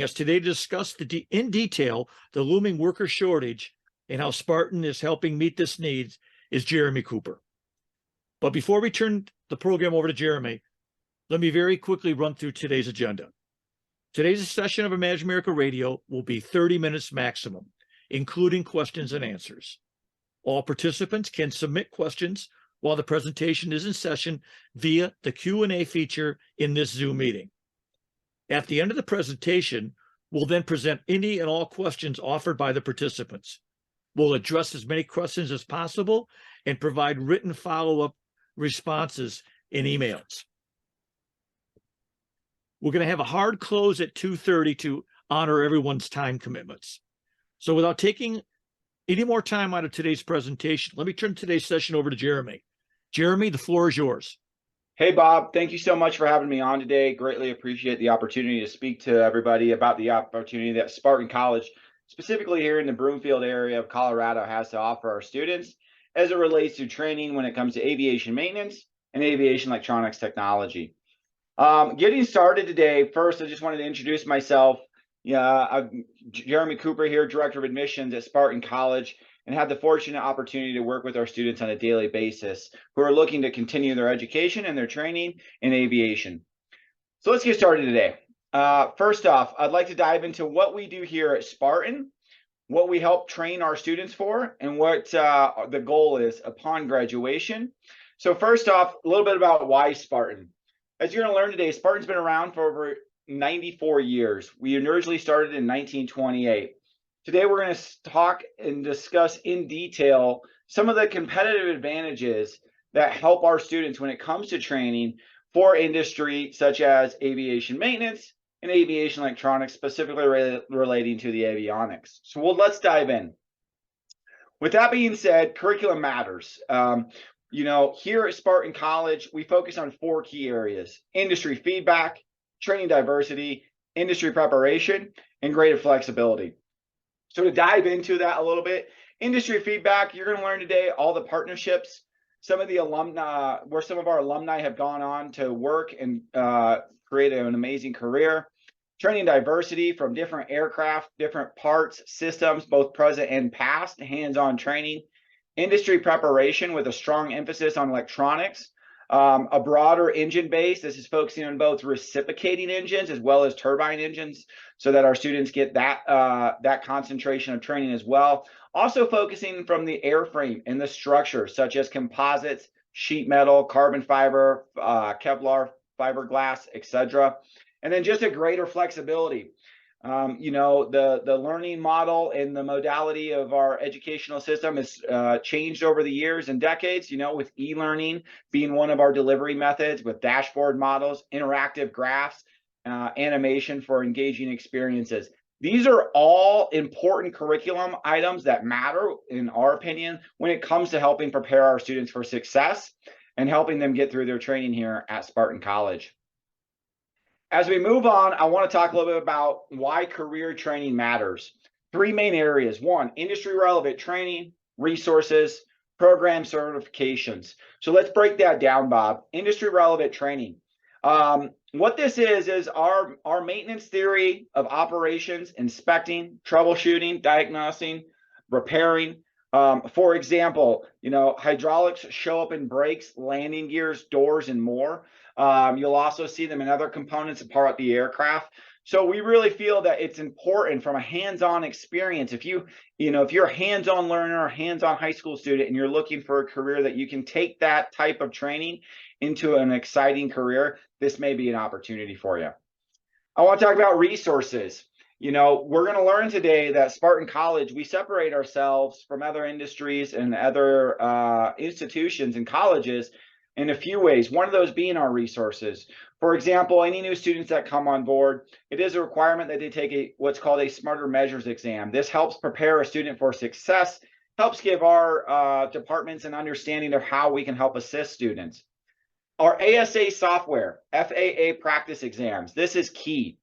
us today to discuss in detail the looming worker shortage and how Spartan is helping meet this need is Jeremy Cooper. But before we turn the program over to Jeremy, let me very quickly run through today's agenda. Today's session of Imagine America Radio will be 30 minutes maximum, including questions and answers. All participants can submit questions while the presentation is in session via the Q&A feature in this Zoom meeting. At the end of the presentation, we'll then present any and all questions offered by the participants. We'll address as many questions as possible and provide written follow-up responses in emails. We're going to have a hard close at 2:30 to honor everyone's time commitments. So without taking any more time out of today's presentation, let me turn today's session over to Jeremy. Jeremy, the floor is yours. Hey, Bob, thank you so much for having me on today. Greatly appreciate the opportunity to speak to everybody about the opportunity that Spartan College, specifically here in the Broomfield area of Colorado, has to offer our students as it relates to training when it comes to aviation maintenance and aviation electronics technology. Getting started today, first, I just wanted to introduce myself. I'm Jeremy Cooper here, Director of Admissions at Spartan College, and had the fortunate opportunity to work with our students on a daily basis who are looking to continue their education and their training in aviation. So let's get started today. First off, I'd like to dive into what we do here at Spartan, what we help train our students for, and what the goal is upon graduation. So first off, a little bit about why Spartan. As you're going to learn today, Spartan's been around for over 94 years. We originally started in 1928. Today, we're going to talk and discuss in detail some of the competitive advantages that help our students when it comes to training for industry such as aviation maintenance and aviation electronics, specifically relating to the avionics. So let's dive in. With that being said, curriculum matters. Here at Spartan College, we focus on 4 key areas: industry feedback, training diversity, industry preparation, and greater flexibility. So to dive into that a little bit, industry feedback, you're going to learn today all the partnerships, some of the alumni, where some of our alumni have gone on to work and create an amazing career. Training diversity from different aircraft, different parts, systems, both present and past, hands-on training. Industry preparation with a strong emphasis on electronics. A broader engine base. This is focusing on both reciprocating engines as well as turbine engines, so that our students get that concentration of training as well. Also focusing from the airframe and the structure, such as composites, sheet metal, carbon fiber, Kevlar, fiberglass, etc. And then just a greater flexibility. The learning model and the modality of our educational system has changed over the years and decades, with e-learning being one of our delivery methods, with dashboard models, interactive graphs, animation for engaging experiences. These are all important curriculum items that matter, in our opinion, when it comes to helping prepare our students for success and helping them get through their training here at Spartan College. As we move on, I want to talk a little bit about why career training matters. 3 main areas. 1, industry relevant training, resources, program certifications. So let's break that down, Bob. Industry relevant training. What this is our maintenance theory of operations, inspecting, troubleshooting, diagnosing, repairing. For example, hydraulics show up in brakes, landing gears, doors, and more. You'll also see them in other components of part of the aircraft. So we really feel that it's important from a hands-on experience. If you're a hands-on learner, a hands-on high school student, and you're looking for a career that you can take that type of training into an exciting career, this may be an opportunity for you. I want to talk about resources. We're going to learn today that Spartan College, we separate ourselves from other industries and other institutions and colleges in a few ways, one of those being our resources. For example, any new students that come on board, it is a requirement that they take what's called a Smarter Measures exam. This helps prepare a student for success, helps give our departments an understanding of how we can help assist students. Our ASA software, FAA practice exams, this is key.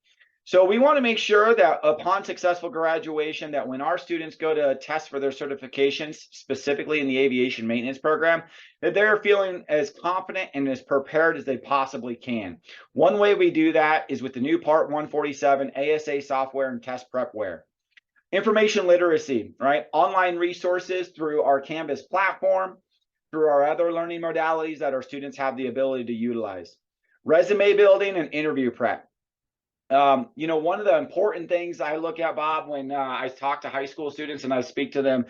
So we want to make sure that upon successful graduation, that when our students go to test for their certifications, specifically in the aviation maintenance program, that they're feeling as confident and as prepared as they possibly can. One way we do that is with the new Part 147 ASA software and test prepware. Information literacy, right? Online resources through our Canvas platform, through our other learning modalities that our students have the ability to utilize. Resume building and interview prep. One of the important things I look at, Bob, when I talk to high school students and I speak to them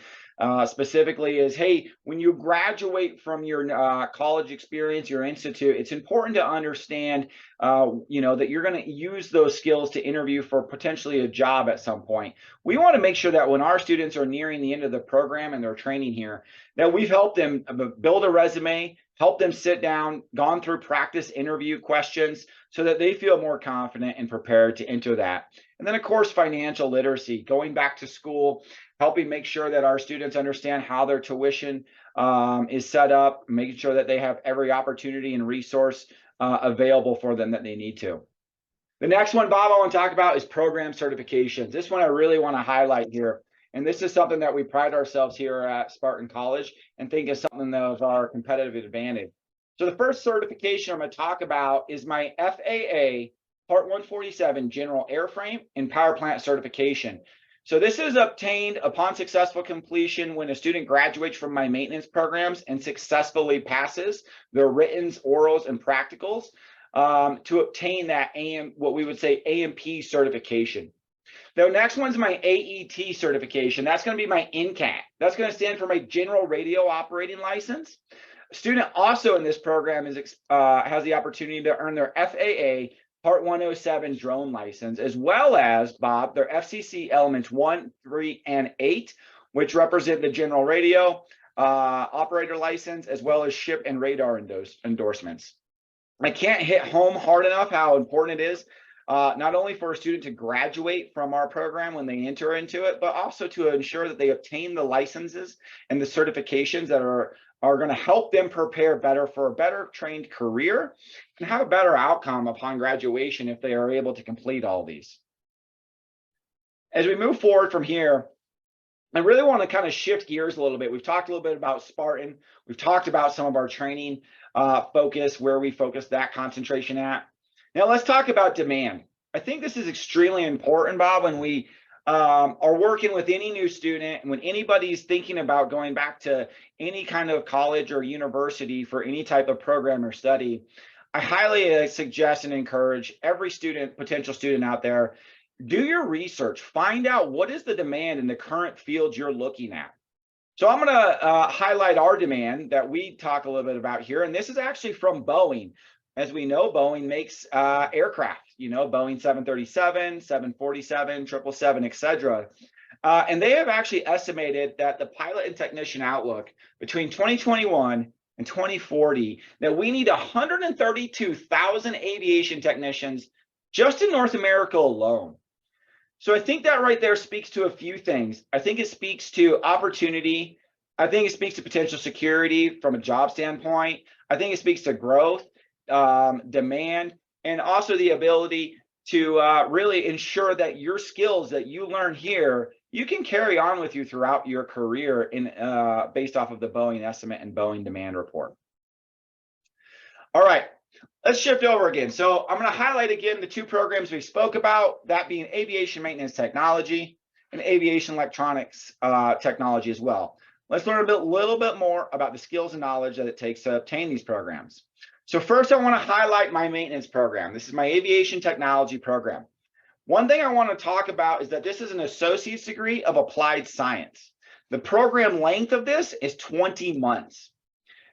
specifically is, hey, when you graduate from your college experience, your institute, it's important to understand, that you're going to use those skills to interview for potentially a job at some point. We want to make sure that when our students are nearing the end of the program and their training here, that we've helped them build a resume, help them sit down, gone through practice interview questions so that they feel more confident and prepared to enter that. And then, of course, financial literacy, going back to school, helping make sure that our students understand how their tuition is set up, making sure that they have every opportunity and resource available for them that they need to. The next one, Bob, I want to talk about is program certifications. This one I really want to highlight here. And this is something that we pride ourselves here at Spartan College and think is something of our competitive advantage. So the first certification I'm going to talk about is my FAA Part 147 General Airframe and Power Plant certification. So this is obtained upon successful completion when a student graduates from my maintenance programs and successfully passes their writtens, orals, and practicals to obtain that what we would say AMP certification. The next one's my AET certification. That's going to be my NCAT. That's going to stand for my General Radio Operating License. A student also in this program has the opportunity to earn their FAA Part 107 drone license, as well as, Bob, their FCC Elements 1, 3, and 8, which represent the General Radio Operator License, as well as ship and radar endorsements. I can't hit home hard enough how important it is not only for a student to graduate from our program when they enter into it, but also to ensure that they obtain the licenses and the certifications that are going to help them prepare better for a better trained career and have a better outcome upon graduation if they are able to complete all these. As we move forward from here, I really want to kind of shift gears a little bit. We've talked a little bit about Spartan. We've talked about some of our training focus, where we focus that concentration at. Now let's talk about demand. I think this is extremely important, Bob, when we are working with any new student, and when anybody's thinking about going back to any kind of college or university for any type of program or study. I highly suggest and encourage every student, potential student out there, do your research, find out what is the demand in the current field you're looking at. So I'm going to highlight our demand that we talk a little bit about here, and this is actually from Boeing. As we know, Boeing makes aircraft, Boeing 737, 747, 777, etc. And they have actually estimated that the pilot and technician outlook between 2021 and 2040, that we need 132,000 aviation technicians just in North America alone. So I think that right there speaks to a few things. I think it speaks to opportunity. I think it speaks to potential security from a job standpoint. I think it speaks to growth, demand, and also the ability to really ensure that your skills that you learn here, you can carry on with you throughout your career in based off of the Boeing estimate and Boeing demand report. All right, let's shift over again. So I'm going to highlight again the two programs we spoke about, that being aviation maintenance technology and aviation electronics technology as well. Let's learn a little bit more about the skills and knowledge that it takes to obtain these programs. So first, I want to highlight my maintenance program. This is my aviation technology program. One thing I want to talk about is that this is an associate's degree of applied science. The program length of this is 20 months.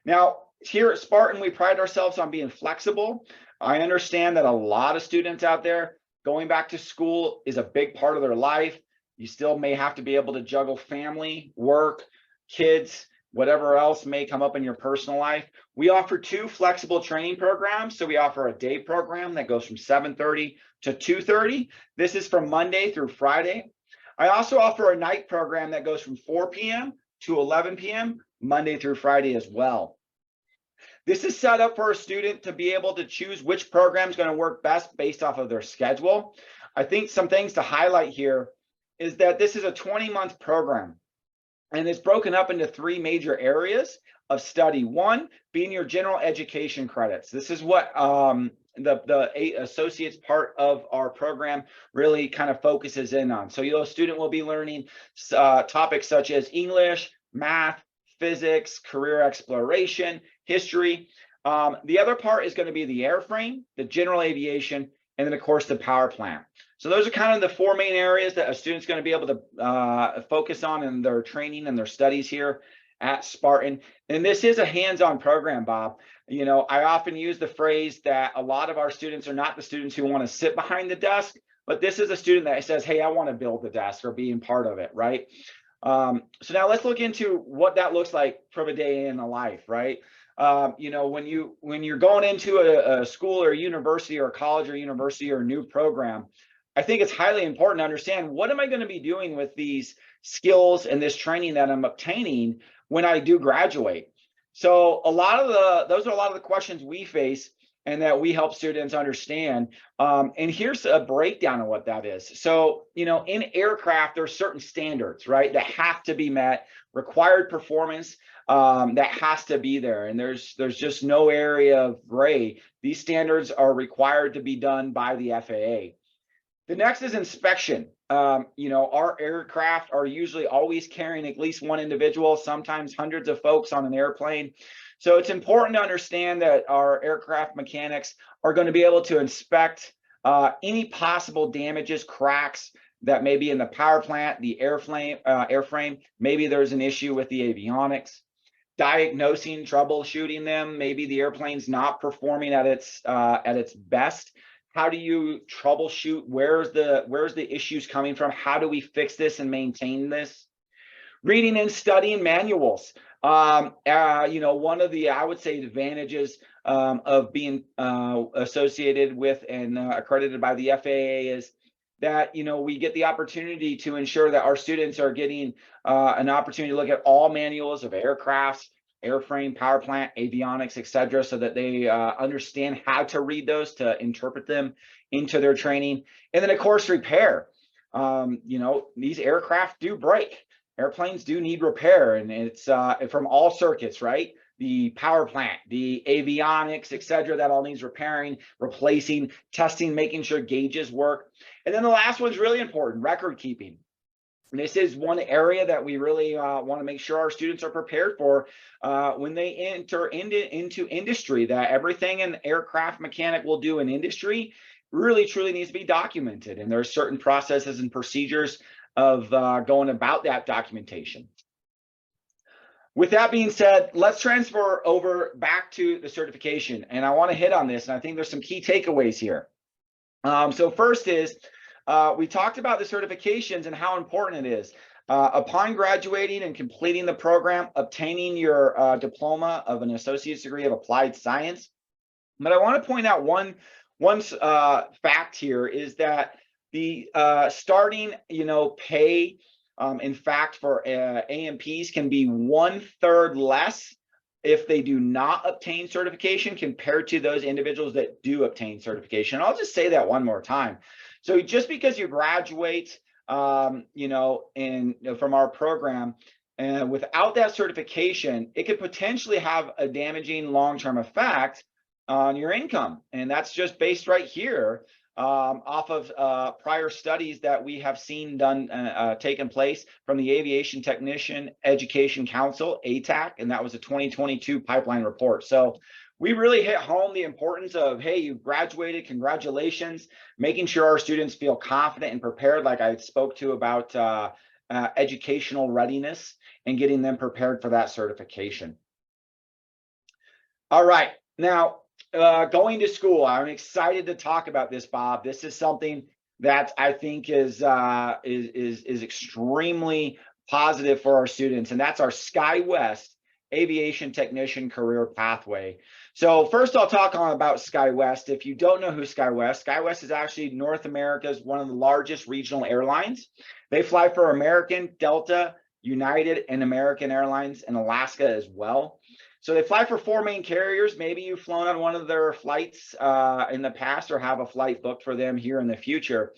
Now, here at Spartan, we pride ourselves on being flexible. I understand that a lot of students out there, going back to school is a big part of their life. You still may have to be able to juggle family, work, kids, whatever else may come up in your personal life. We offer two flexible training programs. So we offer a day program that goes from 7:30 to 2:30. This is from Monday through Friday. I also offer a night program that goes from 4 p.m. to 11 p.m. Monday through Friday as well. This is set up for a student to be able to choose which program is going to work best based off of their schedule. I think some things to highlight here is that this is a 20-month program, and it's broken up into 3 major areas of study. One being your general education credits. This is what the associates part of our program really kind of focuses in on. So your student will be learning topics such as English, math, physics, career exploration, history. The other part is going to be the airframe, the general aviation, and then of course the power plant. So those are kind of the 4 main areas that a student's going to be able to focus on in their training and their studies here at Spartan. And this is a hands-on program, Bob. You know, I often use the phrase that a lot of our students are not the students who want to sit behind the desk, but this is a student that says, hey, I want to build the desk or being part of it, right? So now let's look into what that looks like from a day in the life, right? You know, when you're going into a school or a university or a college or university or a new program, I think it's highly important to understand, what am I going to be doing with these skills and this training that I'm obtaining when I do graduate? So those are a lot of the questions we face and that we help students understand. And here's a breakdown of what that is. So, you know, in aircraft, there's certain standards, right, that have to be met, required performance that has to be there. And there's just no area of gray. These standards are required to be done by the FAA. The next is inspection. You know, our aircraft are usually always carrying at least 1 individual, sometimes hundreds of folks on an airplane. So it's important to understand that our aircraft mechanics are going to be able to inspect any possible damages, cracks that may be in the power plant, the airframe. Maybe there's an issue with the avionics. Diagnosing, troubleshooting them. Maybe the airplane's not performing at its best. How do you troubleshoot? Where's the issues coming from? How do we fix this and maintain this? Reading and studying manuals. You know, one of the, I would say, advantages of being associated with and accredited by the FAA is that, you know, we get the opportunity to ensure that our students are getting an opportunity to look at all manuals of aircrafts, airframe, power plant, avionics, etc., so that they understand how to read those, to interpret them into their training. And then, of course, repair. You know, these aircraft do break. Airplanes do need repair, and it's from all circuits, right? The power plant, the avionics, etc., that all needs repairing, replacing, testing, making sure gauges work. And then the last one's really important, record keeping. And this is one area that we really want to make sure our students are prepared for when they enter into industry, that everything an aircraft mechanic will do in industry really truly needs to be documented. And there are certain processes and procedures of going about that documentation. With that being said, let's transfer over back to the certification. And I want to hit on this, and I think there's some key takeaways here. So first is, we talked about the certifications and how important it is. Upon graduating and completing the program, obtaining your diploma of an associate's degree of applied science. But I want to point out one fact here is that the starting, you know, pay, in fact, for AMPs can be 1/3 less if they do not obtain certification compared to those individuals that do obtain certification. I'll just say that one more time. So just because you graduate, you know, from our program, and without that certification, it could potentially have a damaging long-term effect on your income. And that's just based right here off of prior studies that we have seen taken place from the Aviation Technician Education Council, ATAC, and that was a 2022 pipeline report. So we really hit home the importance of, hey, you graduated, congratulations, making sure our students feel confident and prepared, like I spoke to about educational readiness and getting them prepared for that certification. All right, now going to school. I'm excited to talk about this, Bob. This is something that I think is extremely positive for our students, and that's our SkyWest Aviation Technician Career Pathway. So first I'll talk about SkyWest. If you don't know who SkyWest is actually North America's one of the largest regional airlines. They fly for American, Delta, United, and American Airlines, and Alaska as well. So they fly for 4 main carriers. Maybe you've flown on one of their flights in the past or have a flight booked for them here in the future.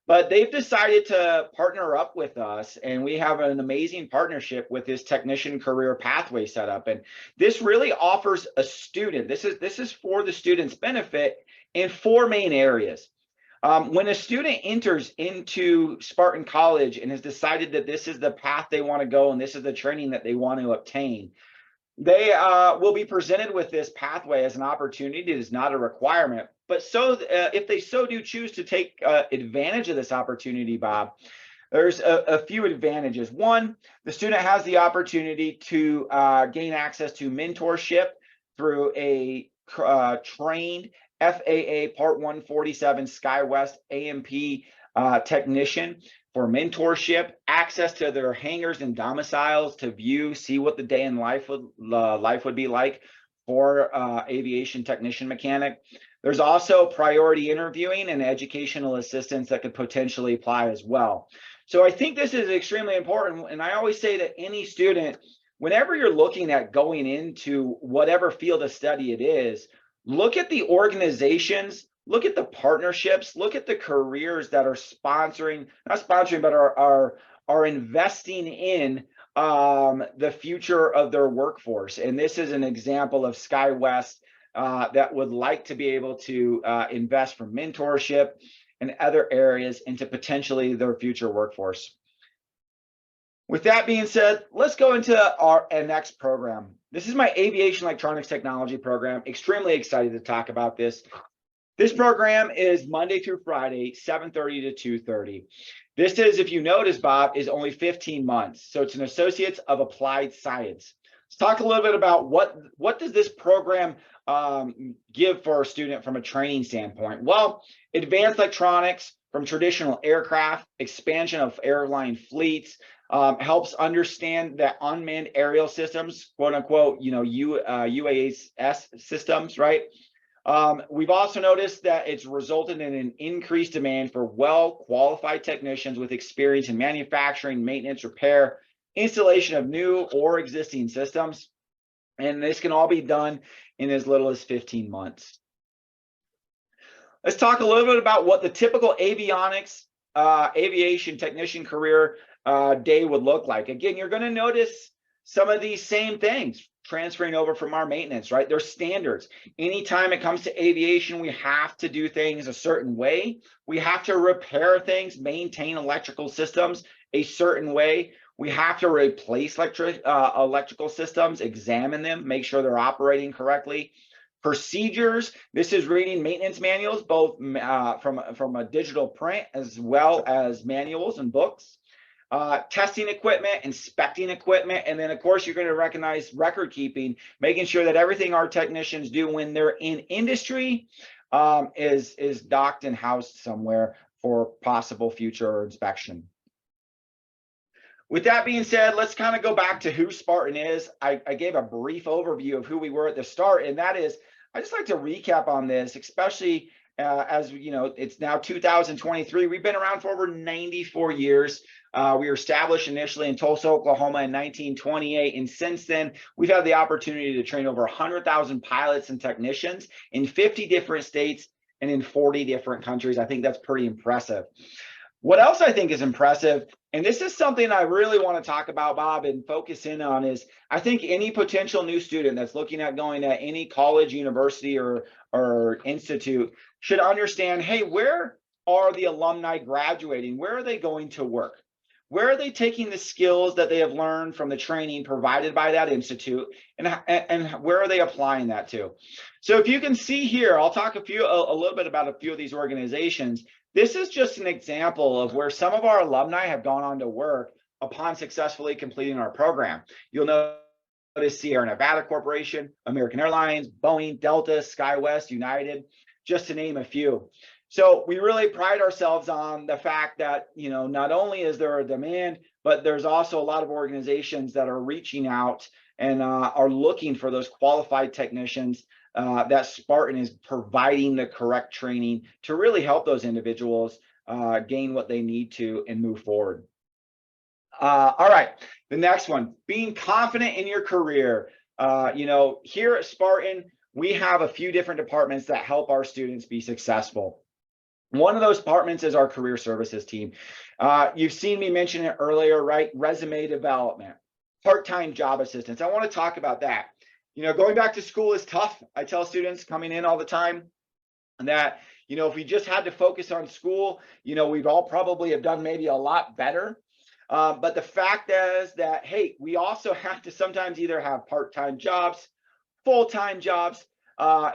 But they've decided to partner up with us, and we have an amazing partnership with this technician career pathway set up. And this really offers a student, this is for the student's benefit in 4 main areas. When a student enters into Spartan College and has decided that this is the path they want to go and this is the training that they want to obtain, they will be presented with this pathway as an opportunity. It is not a requirement, but if they so do choose to take advantage of this opportunity, Bob, there's a few advantages. One, the student has the opportunity to gain access to mentorship through a trained FAA Part 147 SkyWest AMP technician for mentorship, access to their hangars and domiciles to see what the day in life would be like for aviation technician mechanic. There's also priority interviewing and educational assistance that could potentially apply as well. So I think this is extremely important. And I always say to any student, whenever you're looking at going into whatever field of study it is, look at the organizations, look at the partnerships, look at the careers that are not sponsoring, but are investing in the future of their workforce. And this is an example of SkyWest that would like to be able to invest for mentorship and other areas into potentially their future workforce. With that being said, let's go into our next program. This is my Aviation Electronics Technology program. Extremely excited to talk about this. This program is Monday through Friday, 7:30 to 2:30. This is, if you notice, Bob, is only 15 months. So it's an Associates of Applied Science. Let's talk a little bit about what does this program give for a student from a training standpoint? Well, advanced electronics from traditional aircraft, expansion of airline fleets, helps understand that unmanned aerial systems, quote unquote, UAS systems, right? We've also noticed that it's resulted in an increased demand for well-qualified technicians with experience in manufacturing, maintenance, repair, installation of new or existing systems. And this can all be done in as little as 15 months. Let's talk a little bit about what the typical avionics, aviation technician career day would look like. Again, you're going to notice some of these same things transferring over from our maintenance, right? There's standards. Anytime it comes to aviation, we have to do things a certain way. We have to repair things, maintain electrical systems a certain way. We have to replace electrical systems, examine them, make sure they're operating correctly. Procedures, this is reading maintenance manuals, both from a digital print as well as manuals and books. Testing equipment, inspecting equipment, and then of course you're going to recognize record keeping, making sure that everything our technicians do when they're in industry is docked and housed somewhere for possible future inspection. With that being said, let's kind of go back to who Spartan is. I gave a brief overview of who we were at the start, and that is, I just like to recap on this, especially as you know, it's now 2023. We've been around for over 94 years. We were established initially in Tulsa, Oklahoma in 1928. And since then, we've had the opportunity to train over 100,000 pilots and technicians in 50 different states and in 40 different countries. I think that's pretty impressive. What else I think is impressive, and this is something I really want to talk about, Bob, and focus in on, is I think any potential new student that's looking at going to any college, university, or institute should understand, hey, where are the alumni graduating? Where are they going to work? Where are they taking the skills that they have learned from the training provided by that institute, and where are they applying that to? So if you can see here, I'll talk a little bit about a few of these organizations. This is just an example of where some of our alumni have gone on to work upon successfully completing our program. You'll notice Sierra Nevada Corporation, American Airlines, Boeing, Delta, SkyWest, United, just to name a few. So we really pride ourselves on the fact that, you know, not only is there a demand, but there's also a lot of organizations that are reaching out and are looking for those qualified technicians that Spartan is providing the correct training to really help those individuals gain what they need to and move forward. All right, the next one, being confident in your career. You know, here at Spartan, we have a few different departments that help our students be successful. One of those departments is our career services team. You've seen me mention it earlier, right? Resume development, part-time job assistance. I want to talk about that. Going back to school is tough. I tell students coming in all the time that, if we just had to focus on school, we'd all probably have done maybe a lot better. But the fact is that, hey, we also have to sometimes either have part-time jobs, full-time jobs,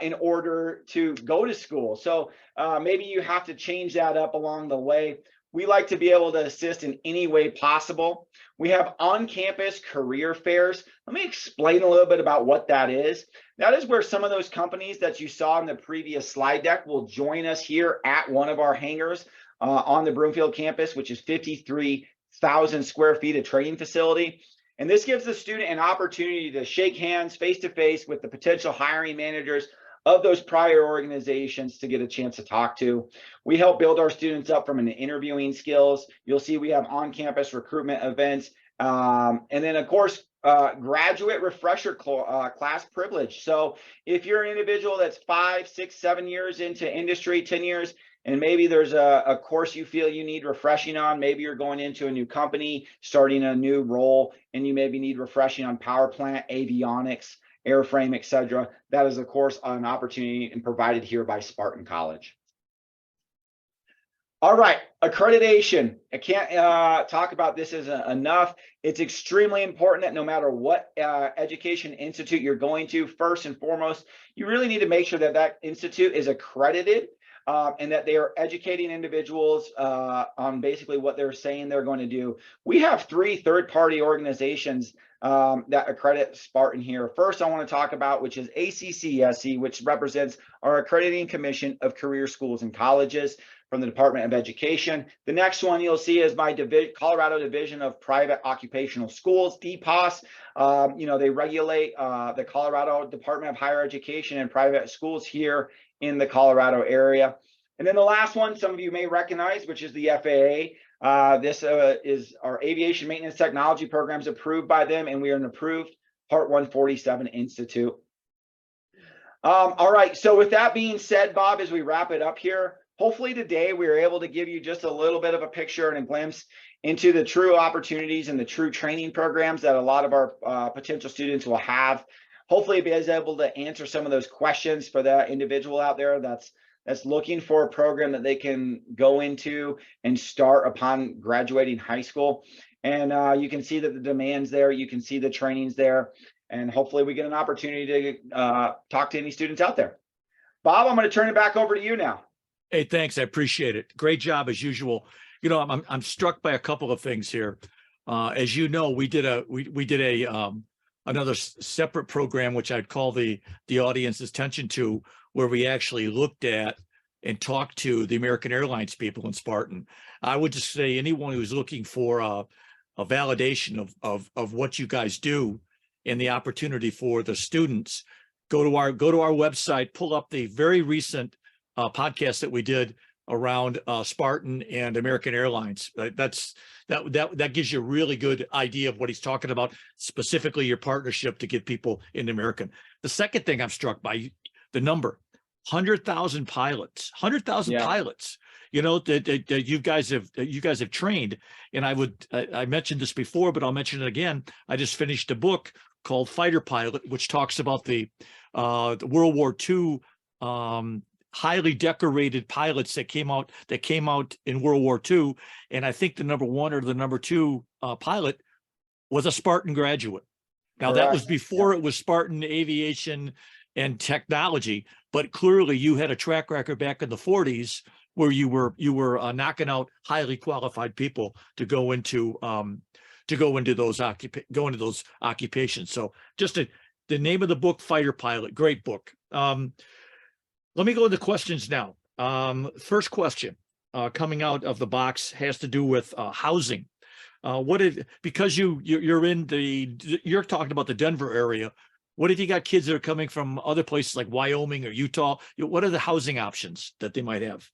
in order to go to school. So maybe you have to change that up along the way. We like to be able to assist in any way possible. We have on-campus career fairs. Let me explain a little bit about what that is. That is where some of those companies that you saw in the previous slide deck will join us here at one of our hangars on the Broomfield campus, which is 53,000 square feet of training facility. And this gives the student an opportunity to shake hands face-to-face with the potential hiring managers of those prior organizations to get a chance to talk to. We help build our students up from an interviewing skills. You'll see we have on-campus recruitment events. And then, of course, graduate refresher class privilege. So if you're an individual that's 5, 6, 7 years into industry, 10 years, and maybe there's a course you feel you need refreshing on, maybe you're going into a new company, starting a new role, and you maybe need refreshing on power plant, avionics, airframe, etc. That is, of course, an opportunity and provided here by Spartan College. All right, accreditation. I can't talk about this as enough. It's extremely important that no matter what education institute you're going to, first and foremost, you really need to make sure that that institute is accredited. And that they are educating individuals on basically what they're saying they're going to do. We have 3 third-party organizations that accredit Spartan here. First, I want to talk about, which is ACCSC, which represents our Accrediting Commission of Career Schools and Colleges from the Department of Education. The next one you'll see is my Colorado Division of Private Occupational Schools, DPOS. They regulate the Colorado Department of Higher Education and private schools here in the Colorado area. And then the last one, some of you may recognize, which is the FAA. This is our aviation maintenance technology programs approved by them, and we are an approved Part 147 Institute. All right, so with that being said, Bob, as we wrap it up here, hopefully today we were able to give you just a little bit of a picture and a glimpse into the true opportunities and the true training programs that a lot of our potential students will have. Hopefully be able to answer some of those questions for that individual out there that's looking for a program that they can go into and start upon graduating high school. And you can see that the demand's there, you can see the training's there, and hopefully we get an opportunity to talk to any students out there. Bob, I'm going to turn it back over to you now. Hey, thanks. I appreciate it. Great job as usual. I'm struck by a couple of things here. As you know, we did another separate program, which I'd call the audience's attention to, where we actually looked at and talked to the American Airlines people in Spartan. I would just say anyone who's looking for a validation of what you guys do and the opportunity for the students, go to our website, pull up the very recent podcast that we did around Spartan and American Airlines. That gives you a really good idea of what he's talking about, specifically your partnership to get people into American. The second thing I'm struck by, the number, 100,000 pilots, 100,000 pilots, that you guys have trained. And I mentioned this before, but I'll mention it again. I just finished a book called Fighter Pilot, which talks about the World War II highly decorated pilots that came out in World War II. And I think the number 1 or the number 2 pilot was a Spartan graduate. Now, that was before it was Spartan Aviation and Technology, but clearly you had a track record back in the 40s where you were knocking out highly qualified people to go into those occupations. So just the name of the book, Fighter Pilot, great book. Let me go into questions now. First question coming out of the box has to do with housing. Because you're talking about the Denver area. What if you got kids that are coming from other places like Wyoming or Utah? What are the housing options that they might have?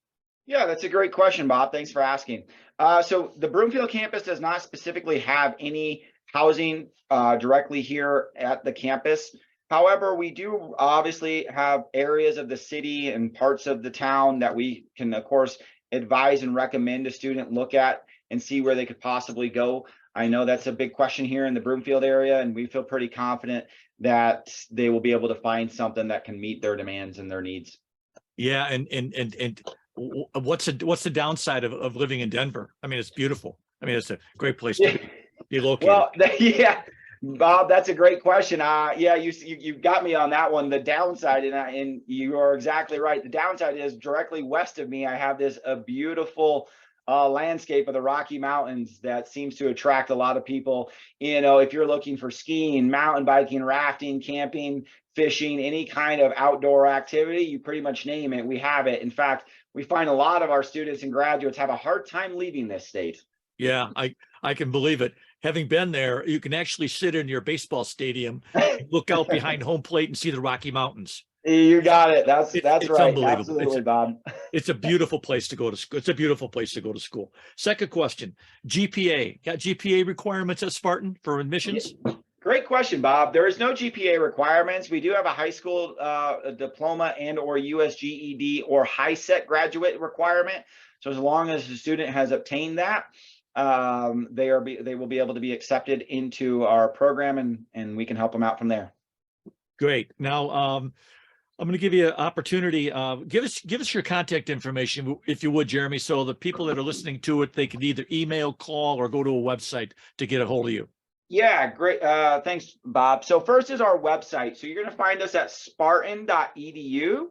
Yeah, that's a great question, Bob. Thanks for asking. So the Broomfield campus does not specifically have any housing directly here at the campus. However, we do obviously have areas of the city and parts of the town that we can, of course, advise and recommend a student look at and see where they could possibly go? I know that's a big question here in the Broomfield area, and we feel pretty confident that they will be able to find something that can meet their demands and their needs. Yeah, and what's the downside of living in Denver? I mean, it's beautiful. I mean, it's a great place to be located. Well, yeah, Bob, that's a great question. Yeah, you got me on that one. The downside, and you are exactly right. The downside is directly west of me, I have this beautiful landscape of the Rocky Mountains that seems to attract a lot of people. You know, if you're looking for skiing, mountain biking, rafting, camping, fishing, any kind of outdoor activity, you pretty much name it, we have it. In fact, we find a lot of our students and graduates have a hard time leaving this state. Yeah, I can believe it. Having been there, you can actually sit in your baseball stadium, and look out behind home plate and see the Rocky Mountains. You got it. That's It's right. unbelievable. Absolutely, Bob. It's a beautiful place to go to school. It's a beautiful place to go to school. Second question, GPA. Got GPA requirements at Spartan for admissions? Great question, Bob. There is no GPA requirements. We do have a high school diploma and or US GED or high set graduate requirement. So as long as the student has obtained that, they will be able to be accepted into our program, and we can help them out from there. Great. Now, I'm going to give you an opportunity. Give us your contact information, if you would, Jeremy, so the people that are listening to it, they can either email, call, or go to a website to get a hold of you. Yeah, great. Thanks, Bob. So first is our website. So you're going to find us at spartan.edu.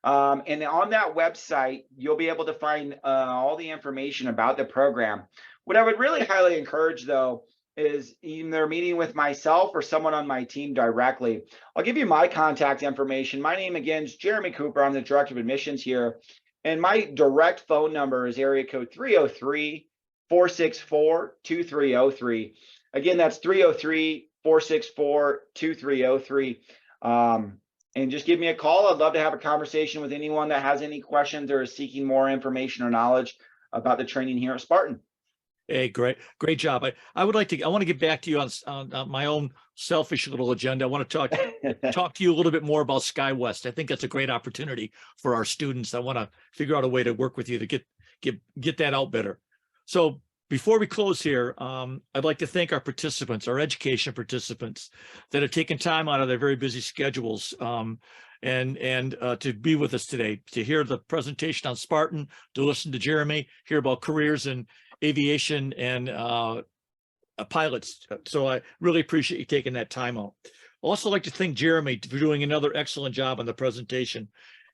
And on that website, you'll be able to find all the information about the program. What I would really highly encourage, though, is either meeting with myself or someone on my team directly. I'll give you my contact information. My name, again, is Jeremy Cooper. I'm the Director of Admissions here. And my direct phone number is area code 303-464-2303. Again, that's 303-464-2303. And just give me a call. I'd love to have a conversation with anyone that has any questions or is seeking more information or knowledge about the training here at Spartan. Hey, great job. I want to get back to you on my own selfish little agenda. I want to talk to you a little bit more about SkyWest. I think that's a great opportunity for our students. I want to figure out a way to work with you to get that out better. So before we close here, I'd like to thank our participants, our education participants that have taken time out of their very busy schedules and to be with us today, to hear the presentation on Spartan, to listen to Jeremy, hear about careers in aviation and pilots. So I really appreciate you taking that time out. I'd also like to thank Jeremy for doing another excellent job on the presentation,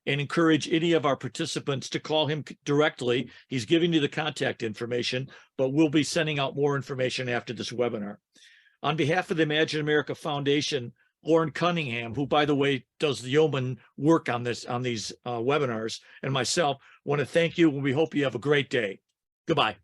and encourage any of our participants to call him directly. He's giving you the contact information, but we'll be sending out more information after this webinar. On behalf of the Imagine America Foundation, Lauren Cunningham, who, by the way, does the yeoman work on these webinars, and myself, want to thank you, and we hope you have a great day. Goodbye.